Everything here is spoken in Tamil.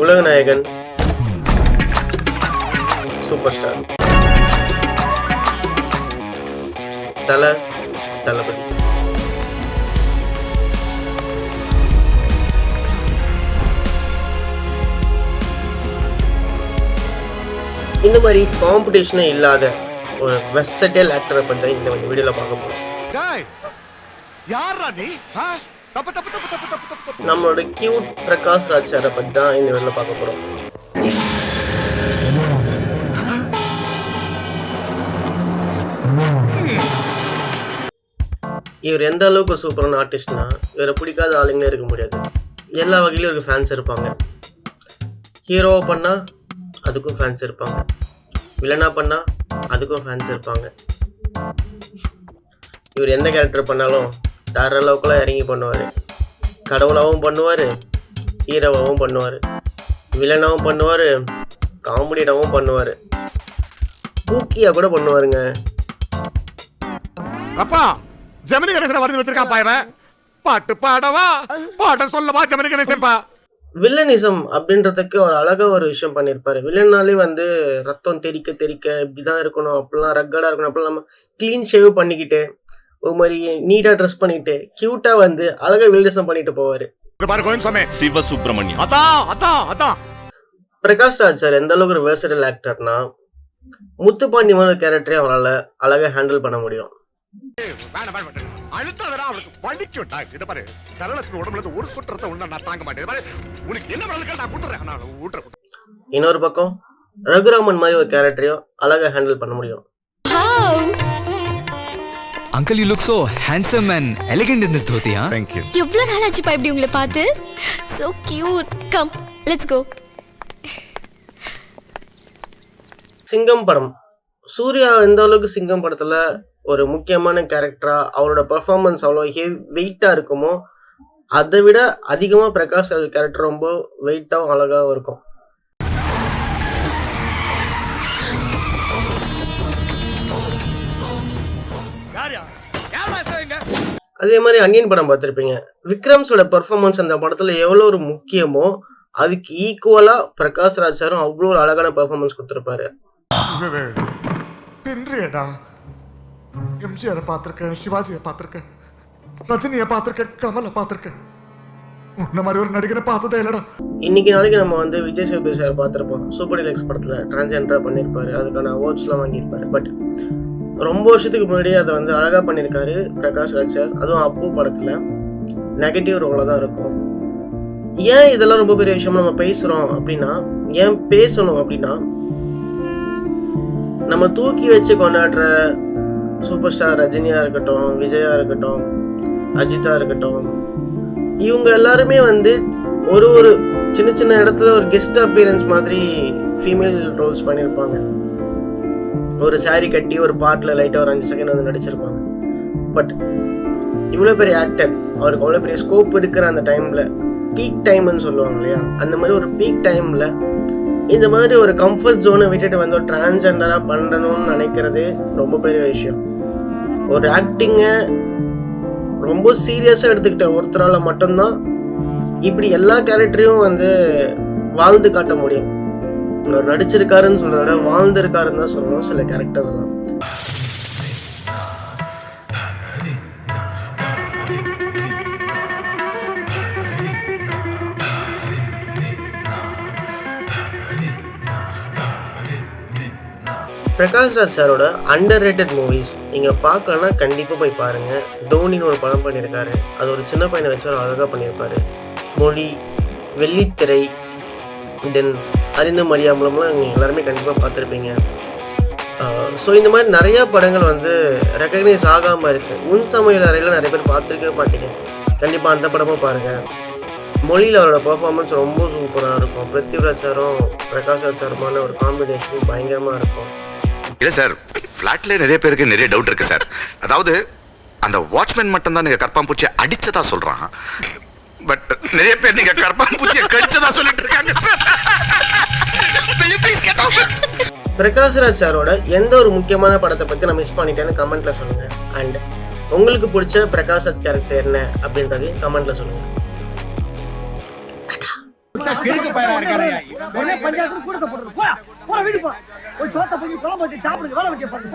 உலகநாயகன், சூப்பர் ஸ்டார், தளபதி. இந்த மாதிரி காம்படிஷனே இல்லாத ஒரு வெர்சடைல் ஆக்டரை பற்றி இந்த வீடியோவில் பார்க்க போகிறோம். நம்மளோட கியூட் பிரகாஷ் ராஜ் சாரை பற்றி தான் இந்த வீடியோவில் பார்க்க போகிறோம். இவர் எந்த அளவுக்கு ஒரு சூப்பரான ஆர்டிஸ்ட்னா, இவரை பிடிக்காத ஆளுங்களே இருக்க முடியாது. எல்லா வகையிலும் இவருக்கு ஃபேன்ஸ் இருப்பாங்க. ஹீரோவை பண்ணால் அதுக்கும் ஃபேன்ஸ் இருப்பாங்க, வில்லனா பண்ணால் அதுக்கும் ஃபேன்ஸ் இருப்பாங்க. இவர் எந்த கேரக்டர் பண்ணாலும் வேற அளவுக்குலாம் இறங்கி பண்ணுவார். கடவுளாகவும் பண்ணுவார், ஹீரோவாகவும் பண்ணுவார், வில்லனாகவும் பண்ணுவார், காமெடியாகவும் பண்ணுவார், பூக்கியாக கூட பண்ணுவாருங்க. அப்பா ஜெமினி கணேசன் வரைஞ்சு வச்சிருக்கான் பாயவன். பாட்டு பாடவா பாட்ட சொல்லவா ஜெமினி கணேசன்பா. வில்லனிசம் அப்படின்றதுக்கு ஒரு அழகா ஒரு விஷயம் பண்ணியிருப்பாரு. வில்லனாலே ரத்தம் தெறிக்க இப்படிதான் இருக்கணும், அப்படிலாம் ரக்கடா இருக்கணும், அப்படிலாம் நம்ம கிளீன் ஷேவ் பண்ணிக்கிட்டு ஒரு மாதிரி நீட்டா ட்ரெஸ் பண்ணிட்டு கியூட்டா அழகா வில்லனிசம் பண்ணிட்டு போவாரு. சிவசுப்ரமணியம். பிரகாஷ் ராஜ் சார் எந்த அளவுக்கு ஒரு வெர்சடைல் ஆக்டர்னா, முத்துப்பாண்டி மாதிரி கேரக்டரே அவரால் அழகா ஹேண்டில் பண்ண முடியும். இன்னொரு பக்கம் ரகுராமன் மாதிரி ஒரு கேரக்டரையும் அழகா ஹேண்டில் பண்ண முடியும். Uncle, you look so handsome and elegant in this dhoti, huh? Thank you. எவ்வளவு நாள் ஆச்சு பா இப்படி உங்களை பார்த்து. So cute. Come, let's go. சிங்கம் படம். சூர்யா எந்த அளவுக்கு சிங்கம் படத்துல ஒரு முக்கியமான கேரக்டரா அவரோட பெர்ஃபார்மன்ஸ் அவ்வளோ வெயிட்டா இருக்குமோ, அதை விட அதிகமா பிரகாஷ் ராஜ் கேரக்டர் ரொம்ப வெயிட்டாகவும் அழகாகவும் இருக்கும். அதே மாதிரி அன்னியன் படம் பார்த்துருப்பீங்க. விக்ரம்ஸோட பெர்ஃபார்மன்ஸ் அந்த படத்துல எவ்வளோ ஒரு முக்கியமோ அதுக்கு ஈக்குவலா பிரகாஷ் ராஜ் சாரும் அவ்வளோ ஒரு அழகான பெர்ஃபார்மன்ஸ் கொடுத்துருப்பாரு. எம்ஜிஆரை பார்த்திருக்கேன், சிவாஜியை பார்த்திருக்கேன், ரஜினியை பார்த்திருக்கேன், கமலை பார்த்திருக்கேன். உன்ன மாதிரி ஒரு நடிகரை பார்த்ததே இல்லடா. இன்னைக்கு நாளைக்கு நம்ம விஜய் சேதுபதி சார் பார்த்துருப்போம். சூப்பர் டீலக்ஸ் படத்துல டிரான்ஸ்ஜெண்டரா பண்ணியிருப்பாரு, அதுக்கான அவார்ட்ஸ்லாம் வாங்கியிருப்பாரு. பட் ரொம்ப வருஷத்துக்கு முன்னாடியே அதை அழகா பண்ணியிருக்காரு பிரகாஷ் ராஜ் சார். அதுவும் அப்பு படத்துல நெகட்டிவ் ரோல தான் இருக்கும். ஏன் இதெல்லாம் ரொம்ப பெரிய விஷயம் நம்ம பேசுறோம் அப்படின்னா, ஏன் பேசணும் அப்படின்னா, நம்ம தூக்கி வச்சு கொண்டாடுற சூப்பர் ஸ்டார் ரஜினியா இருக்கட்டும், விஜயா இருக்கட்டும், அஜித்தா இருக்கட்டும், இவங்க எல்லாருமே ஒரு சின்ன சின்ன இடத்துல ஒரு கெஸ்ட் அப்பியரன்ஸ் மாதிரி ஃபீமேல் ரோல்ஸ் பண்ணியிருப்பாங்க. ஒரு சாரி கட்டி ஒரு பாட்டில் லைட்டாக ஒரு 5 செகண்ட் நடிச்சிருப்பாங்க. பட் இவ்வளோ பெரிய ஆக்டர், அவருக்கு அவ்வளோ பெரிய ஸ்கோப் இருக்கிற அந்த டைமில், பீக் டைம்னு சொல்லுவாங்க இல்லையா, அந்த மாதிரி ஒரு பீக் டைமில் இந்த மாதிரி ஒரு கம்ஃபர்ட் ஜோனை விட்டுட்டு ஒரு டிரான்ஸ்ஜெண்டராக பண்ணணும்னு நினைக்கிறதே ரொம்ப பெரிய விஷயம். ஒரு ஆக்டிங்கை ரொம்ப சீரியஸாக எடுத்துக்கிட்ட ஒருத்தரால் மட்டும்தான் இப்படி எல்லா கேரக்டரையும் வாழ்ந்து காட்ட முடியும். இன்னொரு நடிச்சிருக்காருன்னு சொல்றத விட வாழ்ந்திருக்காருன்னு தான் சொல்லணும் சில கேரக்டர்ஸ்லாம். பிரகாஷ் ராஜ் சாரோட அண்டர் ரேட்டட் மூவிஸ் நீங்கள் பார்க்கலன்னா கண்டிப்பாக போய் பாருங்கள். டோனின்னு ஒரு படம் பண்ணியிருக்காரு, அது ஒரு சின்ன பையனை வச்சு ஒரு அழகாக பண்ணியிருப்பாரு. மொழி, வெள்ளித்திரை, தென் அறிந்து மரியாமலாம் நீங்கள் எல்லாருமே கண்டிப்பாக பார்த்துருப்பீங்க. ஸோ இந்த மாதிரி நிறையா படங்கள் ரெக்கக்னைஸ் ஆகாமல் இருக்குது. உன் சமையல் அறையில் நிறைய பேர் பார்த்துருக்கவே மாட்டீங்க. கண்டிப்பாக அந்த படமும் பாருங்கள். மொழியில் அவரோட பர்ஃபார்மன்ஸ் ரொம்ப சூப்பராக இருக்கும். பிருத்திவிராஜ் சாரும் பிரகாஷ் ராஜ் சாருமான ஒரு காம்பினேஷன் பயங்கரமாக இருக்கும். இல்லை சார், ஃப்ளாட்ல நிறைய பேருக்கு நிறைய டவுட் இருக்கு சார். அதாவது அந்த வாட்ச்மேன் மட்டும் தான் நீங்க கற்பாம்பூச்சியை அடிச்சதா சொல்றான். பட் நிறைய பேர் நீங்க கற்பாம்பூச்சியை கடிச்சதா சொல்லிட்டு இருக்காங்க சார். பிரகாஷ் ராஜ் சாரோட எந்த ஒரு முக்கியமான படத்தை பற்றி நான் மிஸ் பண்ணிட்டேன்னு கமெண்ட்ல சொல்லுங்க. அண்ட் உங்களுக்கு பிடிச்ச பிரகாஷ் ராஜ் கேரக்டர் என்ன அப்படின்றதையும் கமெண்ட்ல சொல்லுங்க. பஞ்சாயத்து கூட போடுறது போய் வீடு போ சோத்த போய் குழம்பு வச்சு சாப்பிடுங்க வேலை வைக்க பாருங்க